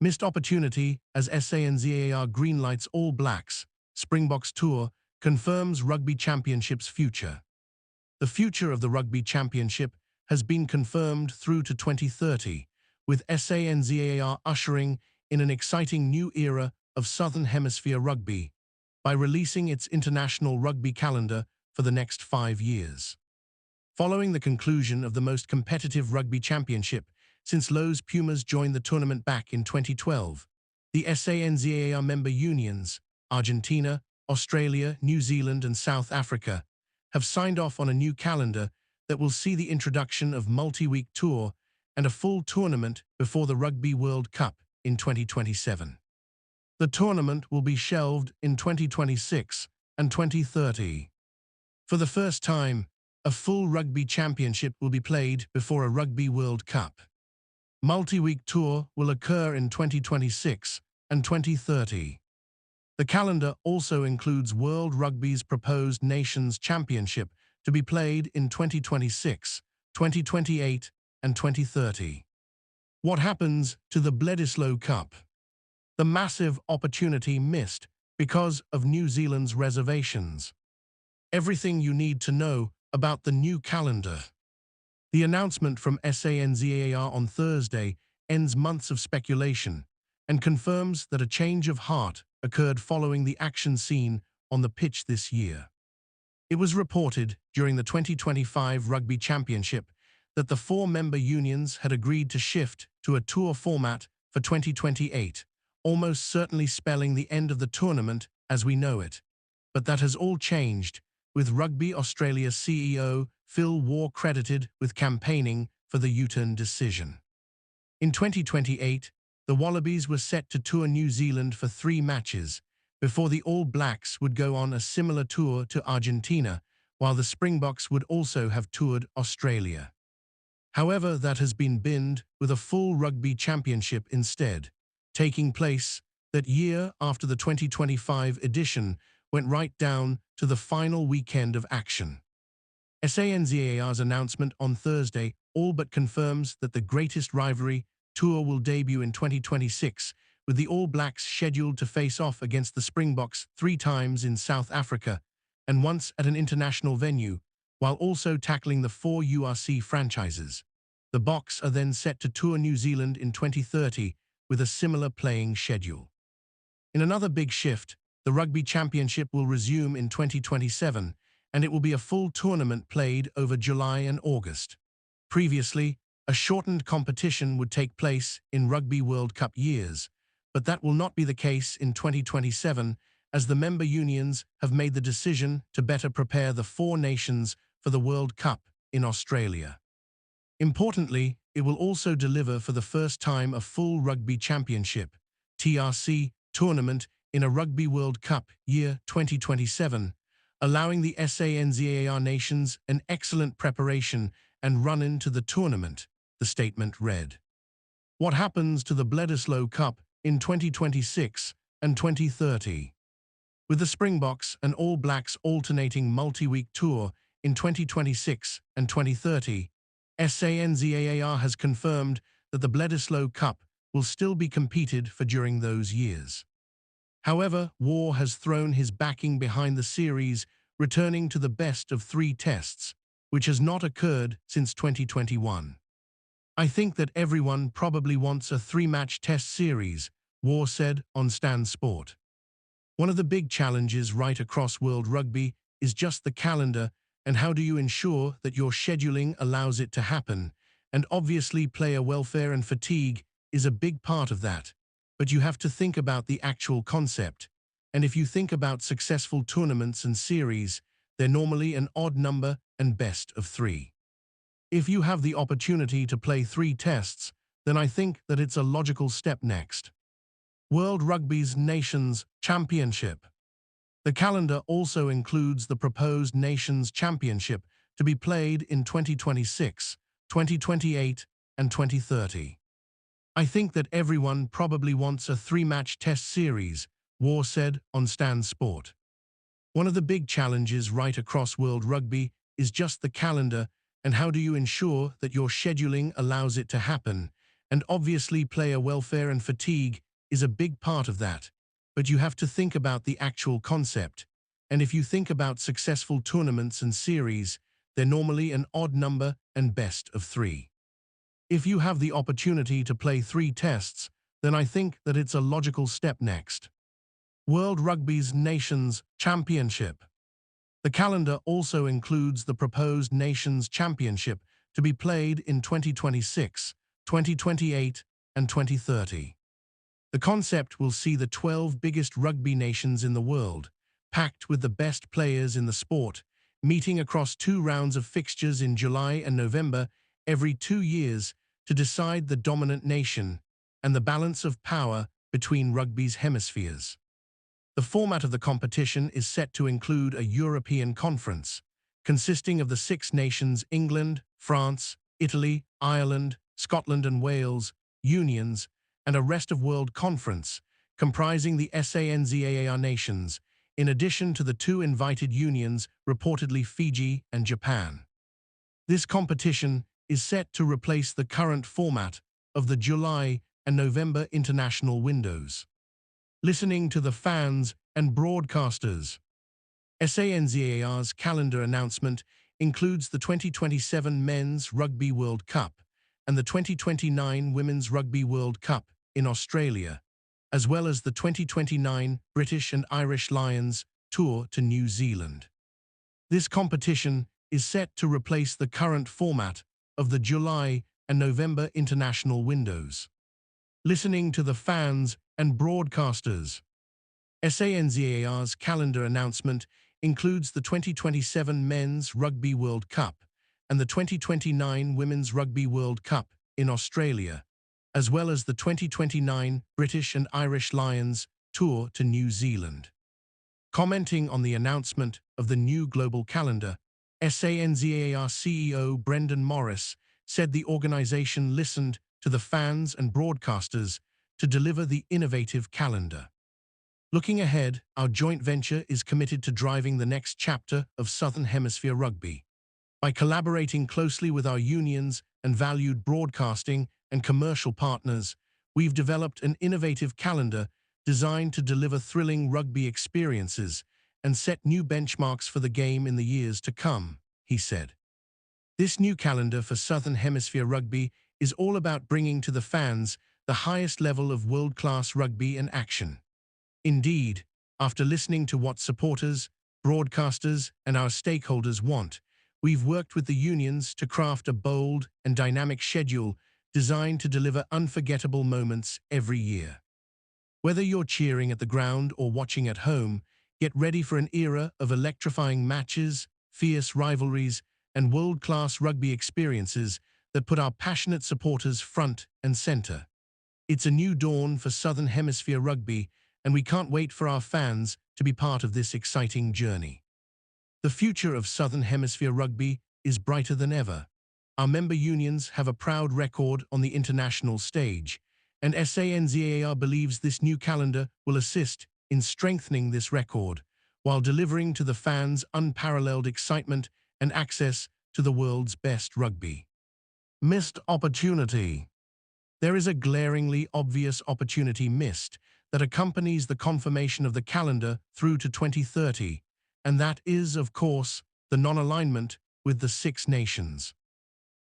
Missed opportunity as SANZAAR greenlights All Blacks Springboks tour confirms Rugby Championship's future. The future of the Rugby Championship has been confirmed through to 2030, with SANZAAR ushering in an exciting new era of Southern Hemisphere rugby by releasing its international rugby calendar for the next 5 years. Following the conclusion of the most competitive Rugby Championship since Los Pumas joined the tournament back in 2012, the SANZAAR member unions, Argentina, Australia, New Zealand and South Africa, have signed off on a new calendar that will see the introduction of multi-week tour and a full tournament before the Rugby World Cup in 2027. The tournament will be shelved in 2026 and 2030. For the first time, a full Rugby Championship will be played before a Rugby World Cup. Multi-week tour will occur in 2026 and 2030. The calendar also includes World Rugby's proposed Nations Championship to be played in 2026, 2028 and 2030. What happens to the Bledisloe Cup? The massive opportunity missed because of New Zealand's reservations. Everything you need to know about the new calendar. The announcement from SANZAAR on Thursday ends months of speculation and confirms that a change of heart occurred following the action seen on the pitch this year. It was reported during the 2025 Rugby Championship that the 4 member unions had agreed to shift to a tour format for 2028, almost certainly spelling the end of the tournament as we know it. But that has all changed, with Rugby Australia CEO Phil Waugh credited with campaigning for the U-turn decision. In 2028, the Wallabies were set to tour New Zealand for 3 matches, before the All Blacks would go on a similar tour to Argentina, while the Springboks would also have toured Australia. However, that has been binned, with a full Rugby Championship instead, taking place that year after the 2025 edition went right down to the final weekend of action. SANZAAR's announcement on Thursday all but confirms that the greatest rivalry tour will debut in 2026, with the All Blacks scheduled to face off against the Springboks 3 times in South Africa and once at an international venue, while also tackling the 4 URC franchises. The Boks are then set to tour New Zealand in 2030 with a similar playing schedule. In another big shift, the Rugby Championship will resume in 2027, and it will be a full tournament played over July and August. Previously, a shortened competition would take place in Rugby World Cup years, but that will not be the case in 2027 as the member unions have made the decision to better prepare the 4 nations for the World Cup in Australia. Importantly, it will also deliver for the first time a full Rugby Championship (TRC) tournament in a Rugby World Cup year 2027, allowing the SANZAAR nations an excellent preparation and run-in to the tournament, the statement read. What happens to the Bledisloe Cup in 2026 and 2030? With the Springboks and All Blacks alternating multi-week tour in 2026 and 2030, SANZAAR has confirmed that the Bledisloe Cup will still be competed for during those years. However, Waugh has thrown his backing behind the series, returning to the best of 3 tests, which has not occurred since 2021. I think that everyone probably wants a 3-match test series, Waugh said on Stan Sport. One of the big challenges right across world rugby is just the calendar, and how do you ensure that your scheduling allows it to happen, and obviously player welfare and fatigue is a big part of that. But you have to think about the actual concept, and if you think about successful tournaments and series, they're normally an odd number and best of 3. If you have the opportunity to play 3 tests, then I think that it's a logical step next. World Rugby's Nations Championship. The calendar also includes the proposed Nations Championship to be played in 2026, 2028 and 2030. I think that everyone probably wants a 3-match test series, Waugh said on Stan Sport. One of the big challenges right across world rugby is just the calendar, and how do you ensure that your scheduling allows it to happen, And obviously player welfare and fatigue is a big part of that. But you have to think about the actual concept. And if you think about successful tournaments and series, they're normally an odd number and best of 3. If you have the opportunity to play 3 tests, then I think that it's a logical step next. World Rugby's Nations Championship. The calendar also includes the proposed Nations Championship to be played in 2026, 2028, and 2030. The concept will see the 12 biggest rugby nations in the world, packed with the best players in the sport, meeting across 2 rounds of fixtures in July and November every 2 years to decide the dominant nation and the balance of power between rugby's hemispheres. The format of the competition is set to include a European conference, consisting of the 6 nations England, France, Italy, Ireland, Scotland and Wales, unions, and a rest of world conference, comprising the SANZAAR nations, in addition to the 2 invited unions, reportedly Fiji and Japan. This competition is set to replace the current format of the July and November international windows. Listening to the fans and broadcasters. SANZAAR's calendar announcement includes the 2027 Men's Rugby World Cup and the 2029 Women's Rugby World Cup in Australia, as well as the 2029 British and Irish Lions tour to New Zealand. This competition is set to replace the current format of the July and November international windows. Listening to the fans and broadcasters. SANZAAR's calendar announcement includes the 2027 Men's Rugby World Cup and the 2029 Women's Rugby World Cup in Australia, as well as the 2029 British and Irish Lions tour to New Zealand. Commenting on the announcement of the new global calendar, SANZAAR CEO Brendan Morris said the organization listened to the fans and broadcasters to deliver the innovative calendar. Looking ahead, our joint venture is committed to driving the next chapter of Southern Hemisphere rugby. By collaborating closely with our unions and valued broadcasting and commercial partners, we've developed an innovative calendar designed to deliver thrilling rugby experiences and set new benchmarks for the game in the years to come, he said. This new calendar for Southern Hemisphere rugby is all about bringing to the fans the highest level of world-class rugby and action. Indeed, after listening to what supporters, broadcasters, and our stakeholders want, we've worked with the unions to craft a bold and dynamic schedule designed to deliver unforgettable moments every year. Whether you're cheering at the ground or watching at home, get ready for an era of electrifying matches, fierce rivalries, and world-class rugby experiences that put our passionate supporters front and center. It's a new dawn for Southern Hemisphere rugby, and we can't wait for our fans to be part of this exciting journey. The future of Southern Hemisphere rugby is brighter than ever. Our member unions have a proud record on the international stage, and SANZAAR believes this new calendar will assist in strengthening this record, while delivering to the fans unparalleled excitement and access to the world's best rugby. Missed opportunity. There is a glaringly obvious opportunity missed that accompanies the confirmation of the calendar through to 2030, and that is, of course, the non-alignment with the 6 nations.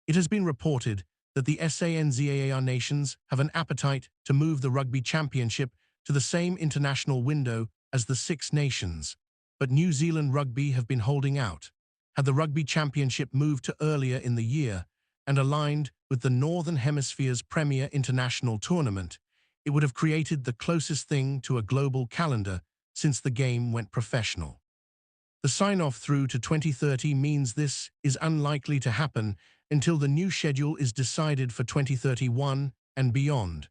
It has been reported that the SANZAAR nations have an appetite to move the Rugby Championship to the same international window as the 6 nations, but New Zealand Rugby have been holding out. Had the Rugby Championship moved to earlier in the year and aligned with the Northern Hemisphere's premier international tournament, it would have created the closest thing to a global calendar since the game went professional. The sign-off through to 2030 means this is unlikely to happen until the new schedule is decided for 2031 and beyond.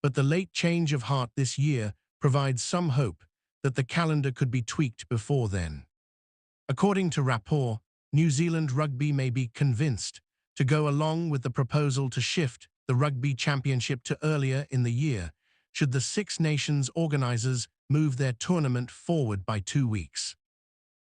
But the late change of heart this year provides some hope that the calendar could be tweaked before then. According to Rapport, New Zealand Rugby may be convinced to go along with the proposal to shift the Rugby Championship to earlier in the year, should the 6 nations organisers move their tournament forward by 2 weeks.